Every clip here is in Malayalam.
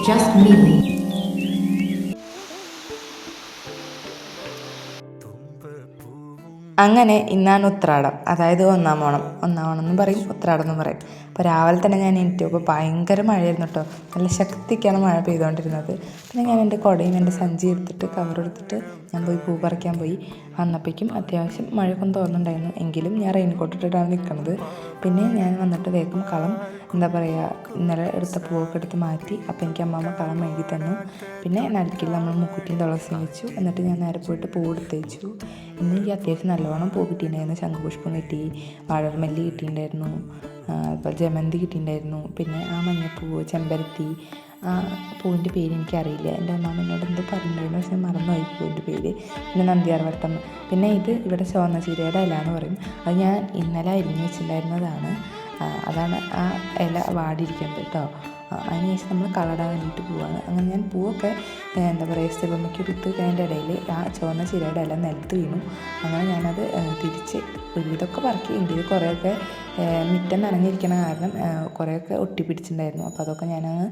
just me. അങ്ങനെ ഇന്നാണ് ഉത്രാടം, അതായത് ഒന്നാം ഓണം എന്നും പറയും, ഉത്രാടം എന്നും പറയും. അപ്പോൾ രാവിലെ തന്നെ ഞാൻ എണീറ്റപ്പോൾ ഭയങ്കര മഴയായിരുന്നു കേട്ടോ. നല്ല ശക്തിക്കാണ് മഴ പെയ്തുകൊണ്ടിരുന്നത്. പിന്നെ ഞാൻ എൻ്റെ കുടയും എൻ്റെ സഞ്ചി എടുത്തിട്ട് കവറെടുത്തിട്ട് ഞാൻ പോയി പൂ പറിക്കാൻ പോയി. വന്നപ്പോഴേക്കും അത്യാവശ്യം മഴയൊക്കെ തോന്നുന്നുണ്ടായിരുന്നു, എങ്കിലും ഞാൻ റെയിൻകോട്ട് ഇട്ടിട്ടാണ് നിൽക്കുന്നത്. പിന്നെ ഞാൻ വന്നിട്ട് വേഗം കളം ഇന്നലെ എടുത്ത പൂവൊക്കെ എടുത്ത് മാറ്റി. അപ്പോൾ എനിക്ക് അമ്മമ്മ കളം മെഴുകി തന്നു. പിന്നെ നടുക്കിൽ നമ്മൾ മുക്കുറ്റിയും തുളസിയും വെച്ചു. എന്നിട്ട് ഞാൻ നേരെ പോയിട്ട് പൂ എടുത്ത് വെച്ചു. ഇന്ന് എനിക്ക് അത്യാവശ്യം നല്ലോണം പൂ കിട്ടിയിട്ടുണ്ടായിരുന്നു. ശംഖുപുഷ്പം കിട്ടി, വാഴമല്ലി കിട്ടിയിട്ടുണ്ടായിരുന്നു, അപ്പോൾ ജമന്തി കിട്ടിയിട്ടുണ്ടായിരുന്നു. പിന്നെ ആ മഞ്ഞപ്പൂവ്, ചെമ്പരത്തി, ആ പൂവിൻ്റെ പേര് എനിക്കറിയില്ല. എൻ്റെ അമ്മ എന്നോട് എന്തോ പറഞ്ഞിട്ടുണ്ടായിരുന്നു, പക്ഷെ മറന്നുപോയി പൂവിൻ്റെ പേര്. പിന്നെ നന്ദ്യാർവട്ടം. പിന്നെ ഇത് ഇവിടെ ചുവന്ന ചീരയുടെ ഇല എന്ന് പറയും. അത് ഞാൻ ഇന്നലെ അരിഞ്ഞ് വെച്ചിട്ടുണ്ടായിരുന്നതാണ്. അതാണ് ആ ഇല വാടിയിരിക്കുന്നത് കേട്ടോ. അതിനുശേഷം നമ്മൾ കളടാൻ വേണ്ടിയിട്ട് പോവുകയാണ്. അങ്ങനെ ഞാൻ പൂവൊക്കെ സ്റ്റെബമ്മയ്ക്ക് എടുത്ത് അതിൻ്റെ ഇടയിൽ ആ ചുവന്ന ചീരയുടെ ഇല നിലത്ത് വീണു. അങ്ങനെ ഞാനത് തിരിച്ച് ഒരുവിധമൊക്കെ പറക്കി. എങ്കിലും കുറേയൊക്കെ മുറ്റം നനഞ്ഞിരിക്കണ കാരണം കുറേയൊക്കെ ഒട്ടിപ്പിടിച്ചിട്ടുണ്ടായിരുന്നു. അപ്പോൾ അതൊക്കെ ഞാനങ്ങ്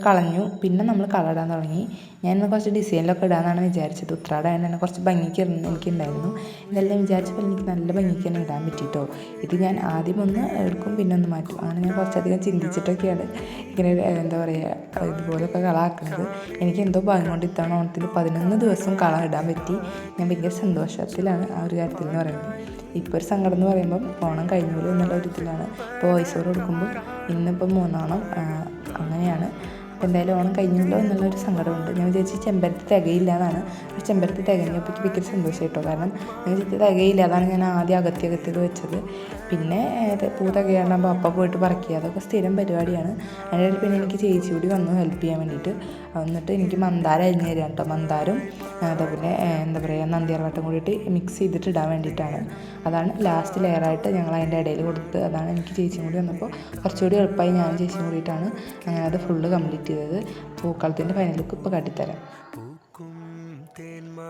കളഞ്ഞു. പിന്നെ നമ്മൾ കളടാൻ തുടങ്ങി. ഞാനിന്ന് കുറച്ച് ഡിസൈനിലൊക്കെ ഇടാമെന്നാണ് വിചാരിച്ചത്. ഉത്രാടമായത് തന്നെ കുറച്ച് ഭംഗിക്ക് എനിക്കുണ്ടായിരുന്നു. ഇതെല്ലാം വിചാരിച്ചപ്പോൾ എനിക്ക് നല്ല ഭംഗിക്ക് തന്നെ ഇടാൻ പറ്റിയിട്ടോ. ഇത് ഞാൻ ആദ്യം ഒന്ന് എടുക്കും, പിന്നെ ഒന്ന് മാറ്റും. അങ്ങനെ ഞാൻ കുറച്ചധികം ചിന്തിച്ചിട്ടൊക്കെയാണ് ഇങ്ങനെ ഇതുപോലൊക്കെ കളമാക്കുന്നത്. എനിക്ക് എന്തോ ഭാഗ്യം കൊണ്ട് ഇത്തവണ ഓണത്തിന് 11 ദിവസം കളം ഇടാൻ പറ്റി. ഞാൻ ഭയങ്കര സന്തോഷത്തിലാണ് ആ ഒരു കാര്യത്തിൽ എന്ന് പറയുന്നത്. ഇപ്പോൾ ഒരു സങ്കടം എന്ന് പറയുമ്പം ഓണം കഴിഞ്ഞോളൂ എന്നുള്ള ഒരു ഇതിലാണ്. ഇപ്പോൾ വോയിസ് ഓവർ കൊടുക്കുമ്പോൾ ഇന്നിപ്പം 3 അങ്ങനെയാണ്. അപ്പോൾ എന്തായാലും ഓണം കഴിഞ്ഞല്ലോ എന്നുള്ളൊരു സങ്കടമുണ്ട്. ഞാൻ വിചാരിച്ച് ചെമ്പരത്തി തികയില്ല എന്നാണ്. പക്ഷെ ചെമ്പരത്തി തികഞ്ഞപ്പോൾ ഭയങ്കര സന്തോഷം കേട്ടോ. കാരണം ഞാൻ വിചാരിച്ച് തികയില്ല, അതാണ് ഞാൻ ആദ്യം അകത്തിയത് വെച്ചത്. പിന്നെ പൂ തികയാണ്ടാകുമ്പോൾ അപ്പം പോയിട്ട് പറിക്കുക, അതൊക്കെ സ്ഥിരം പരിപാടിയാണ്. അതിനിടയിൽ പിന്നെ എനിക്ക് ചേച്ചി കൂടി വന്നു ഹെൽപ്പ് ചെയ്യാൻ വേണ്ടിയിട്ട്. എന്നിട്ട് എനിക്ക് മന്ദാരം അരിഞ്ഞ് തരാം കേട്ടോ. മന്ദാരം അതേപോലെ നന്ദ്യാർവട്ടം കൂടിയിട്ട് മിക്സ് ചെയ്തിട്ട് ഇടാൻ വേണ്ടിയിട്ടാണ്. അതാണ് ലാസ്റ്റ് ലെയറായിട്ട് ഞങ്ങൾ അതിൻ്റെ ഇടയിൽ കൊടുത്ത്. അതാണ് എനിക്ക് ചേച്ചിയും കൂടി വന്നപ്പോൾ കുറച്ചുകൂടി എളുപ്പമായി. ഞാനും ചേച്ചിയും കൂടിയിട്ടാണ് അങ്ങനെ അത് ഫുള്ള് കംപ്ലീറ്റ് ചെയ്തത്. പൂക്കളത്തിൻ്റെ ഫൈനൽ ലുക്ക് ഇപ്പോൾ കാട്ടിത്തരാം.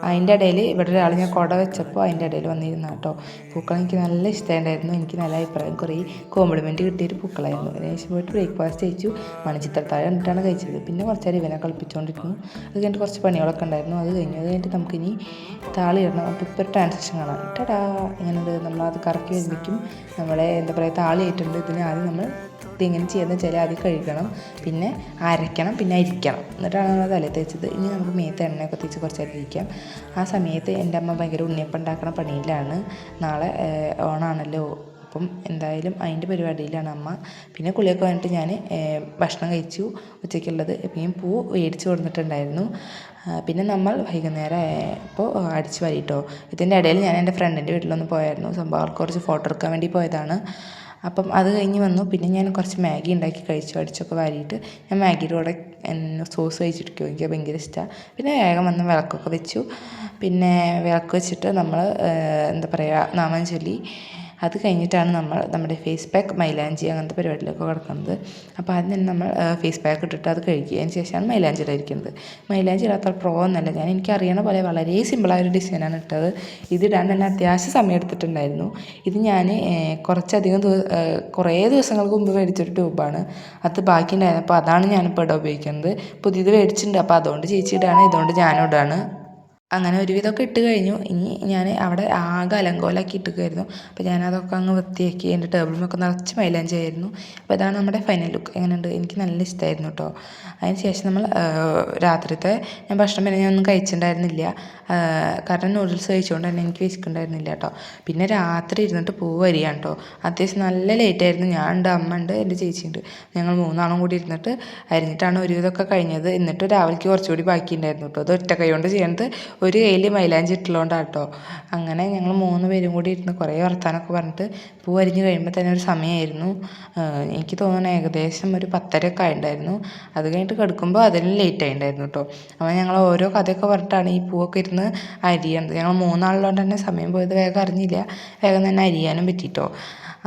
അതിൻ്റെ ഇടയിൽ ഇവിടെ ഒരാൾ ഞാൻ കുട വെച്ചപ്പോൾ അതിൻ്റെ ഇടയിൽ വന്നിരുന്നു കേട്ടോ. പൂക്കളം എനിക്ക് നല്ല ഇഷ്ടമുണ്ടായിരുന്നു. എനിക്ക് നല്ല അഭിപ്രായം, കുറേ കോംപ്ലിമെൻറ്റ് കിട്ടിയൊരു പൂക്കളായിരുന്നു. അതിനുശേഷം പോയിട്ട് ബ്രേക്ക്ഫാസ്റ്റ് കഴിച്ചു. മണിച്ചിത്രത്താഴം കണ്ടിട്ടാണ് കഴിച്ചത്. പിന്നെ കുറച്ചേരം ഇവനെ കളിപ്പിച്ചുകൊണ്ടിരുന്നു. അത് കഴിഞ്ഞിട്ട് കുറച്ച് പണികളൊക്കെ ഉണ്ടായിരുന്നു. അത് കഴിഞ്ഞിട്ട് നമുക്കിനി താളിയിടണം. അപ്പോൾ ഇപ്പോൾ ഒരു ട്രാൻസാക്ഷൻ കാണാം. ടടാ, ഇങ്ങനെ നമ്മളത് കറക്കി വരുമ്പോഴേക്കും നമ്മളെ താളിയായിട്ടുണ്ട്. ഇതിന് ആദ്യം നമ്മൾ ഇതെങ്ങനെ ചെയ്യുന്നത് വെച്ചാൽ ആദ്യം കഴുകണം, പിന്നെ അരയ്ക്കണം, പിന്നെ അരിക്കണം. എന്നിട്ടാണ് നമ്മൾ തലയിൽ തേച്ചത്. ഇനി നമുക്ക് മേത്ത് എണ്ണയൊക്കെ തേച്ച് കുറച്ചേരം ഇരിക്കാം. ആ സമയത്ത് എൻ്റെ അമ്മ ഭയങ്കര ഉണ്ണിയപ്പം ഉണ്ടാക്കണ പണിയിലാണ്. നാളെ ഓണാണല്ലോ, അപ്പം എന്തായാലും അതിൻ്റെ പരിപാടിയിലാണ് അമ്മ. പിന്നെ കുളിയൊക്കെ വന്നിട്ട് ഞാൻ ഭക്ഷണം കഴിച്ചു ഉച്ചയ്ക്കുള്ളത്. പിന്നെ പൂ മേടിച്ച് കൊടുത്തിട്ടുണ്ടായിരുന്നു. പിന്നെ നമ്മൾ വൈകുന്നേരം ഇപ്പോൾ അടിച്ച് വാരിട്ടോ. ഇതിൻ്റെ ഇടയിൽ ഞാൻ എൻ്റെ ഫ്രണ്ടിൻ്റെ വീട്ടിലൊന്ന് പോയായിരുന്നു. സംഭവം അവർക്ക് കുറച്ച് ഫോട്ടോ എടുക്കാൻ വേണ്ടി പോയതാണ്. അപ്പം അത് കഴിഞ്ഞ് വന്നു. പിന്നെ ഞാൻ കുറച്ച് മാഗി ഉണ്ടാക്കി കഴിച്ചു. അടിച്ചൊക്കെ വാരിയിട്ട് ഞാൻ മാഗിയുടെ കൂടെ സോസ് കഴിച്ചിരിക്കും. എനിക്ക് ഭയങ്കര ഇഷ്ടമാണ്. പിന്നെ വേഗം വന്ന് വിളക്കൊക്കെ വെച്ചു. പിന്നെ വിളക്ക് വെച്ചിട്ട് നമ്മൾ നാമം ചൊല്ലി. അത് കഴിഞ്ഞിട്ടാണ് നമ്മൾ നമ്മുടെ ഫേസ് പാക്ക്, മൈലാഞ്ചി അങ്ങനത്തെ പരിപാടിയിലൊക്കെ കിടക്കുന്നത്. അപ്പോൾ ആദ്യം തന്നെ നമ്മൾ ഫേസ് പാക്ക് ഇട്ടിട്ട് അത് കഴുകിയതിന് ശേഷമാണ് മൈലാഞ്ചി ഇടാതിരിക്കുന്നത്. മൈലാഞ്ചി ഇടാത്ത പ്രോ എന്നല്ല, എനിക്കറിയണ പോലെ വളരെ സിമ്പിളായൊരു ഡിസൈനാണ് ഇട്ടത്. ഇതിടാൻ തന്നെ അത്യാവശ്യം സമയം എടുത്തിട്ടുണ്ടായിരുന്നു. ഇത് ഞാൻ കുറേ ദിവസങ്ങൾക്ക് മുമ്പ് മേടിച്ചൊരു ട്യൂബാണ്. അത് ബാക്കി ഉണ്ടായിരുന്നു. അപ്പോൾ അതാണ് ഞാനിപ്പോൾ ഇവിടെ ഉപയോഗിക്കുന്നത്. പുതിയത് മേടിച്ചിട്ടുണ്ട്. അപ്പോൾ അതുകൊണ്ട് ചേച്ചി ഇടാണ്, ഇതുകൊണ്ട് ഞാനും ഇടാണ്. അങ്ങനെ ഒരുവിധമൊക്കെ ഇട്ട് കഴിഞ്ഞു. ഇനി ഞാൻ അവിടെ ആകെ അലങ്കോലമാക്കി ഇട്ടിരിക്കുമായിരുന്നു. അപ്പോൾ ഞാനതൊക്കെ അങ്ങ് വൃത്തിയാക്കി. എൻ്റെ ടേബിളിലൊക്കെ നിറച്ച് മൈലാഞ്ചി ആയിരുന്നു. അപ്പോൾ ഇതാണ് നമ്മുടെ ഫൈനൽ ലുക്ക്. എങ്ങനെയുണ്ട്? എനിക്ക് നല്ല ഇഷ്ടമായിരുന്നു കേട്ടോ. അതിന് ശേഷം നമ്മൾ രാത്രിത്തെ ഞാൻ ഭക്ഷണം പിന്നെ ഞാനൊന്നും കഴിച്ചിട്ടുണ്ടായിരുന്നില്ല. കാരണം നൂഡിൽസ് കഴിച്ചുകൊണ്ട് തന്നെ എനിക്ക് വിശക്കുന്നുണ്ടായിരുന്നില്ല കേട്ടോ. പിന്നെ രാത്രി ഇരുന്നിട്ട് പൂ വരികയാണ് കേട്ടോ. അത്യാവശ്യം നല്ല ലേറ്റായിരുന്നു. ഞാനുണ്ട്, അമ്മ ഉണ്ട്, എൻ്റെ ചേച്ചിയുണ്ട്. ഞങ്ങൾ 3 കൂടി ഇരുന്നിട്ട് അരിഞ്ഞിട്ടാണ് ഒരുവിധമൊക്കെ കഴിഞ്ഞത്. എന്നിട്ട് രാവിലേക്ക് കുറച്ചുകൂടി ബാക്കി ഉണ്ടായിരുന്നു കേട്ടോ. അത് ഒറ്റ കൈ കൊണ്ട് ചെയ്യണത്, ഒരു കയ്യിൽ മൈലാഞ്ചി ഇട്ടുള്ളതുകൊണ്ടാണ് കേട്ടോ. അങ്ങനെ ഞങ്ങൾ 3 പേരും കൂടി ഇരുന്ന് കുറേ വർത്താനമൊക്കെ പറഞ്ഞിട്ട് പൂ അരിഞ്ഞ് കഴിയുമ്പോൾ തന്നെ ഒരു സമയമായിരുന്നു. എനിക്ക് തോന്നുന്നു ഏകദേശം ഒരു 10:30 ആയിട്ടുണ്ടായിരുന്നു. അത് കഴിഞ്ഞിട്ട് കിടക്കുമ്പോൾ അതിലും ലേറ്റ് ആയിട്ടുണ്ടായിരുന്നു കേട്ടോ. അപ്പോൾ ഞങ്ങൾ ഓരോ കഥയൊക്കെ പറഞ്ഞിട്ടാണ് ഈ പൂവൊക്കെ ഇരുന്ന് അരിയണത്. ഞങ്ങൾ 3 തന്നെ സമയം പോയത് വേഗം അറിഞ്ഞില്ല. വേഗം തന്നെ അരിയാനും പറ്റിയിട്ടോ.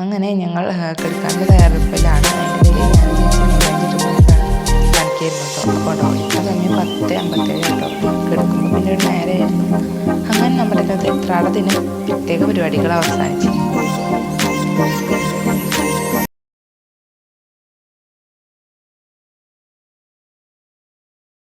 അങ്ങനെ ഞങ്ങൾ കിടക്കാനുള്ള തയ്യാറെടുപ്പിലാണ്. അതിൻ്റെ ഇടയിൽ ഞാൻ കാണിക്കായിരുന്നു കേട്ടോ. അപ്പോൾ ഇത്ര സമയം 10:57 കേട്ടോ കിടക്കുമ്പോൾ. പിന്നെ ഒരു നേരമായിരുന്നു. അങ്ങനെ നമ്മുടെ ഉത്രാടത്തിന് പ്രത്യേക പരിപാടികൾ അവസാനിച്ചു.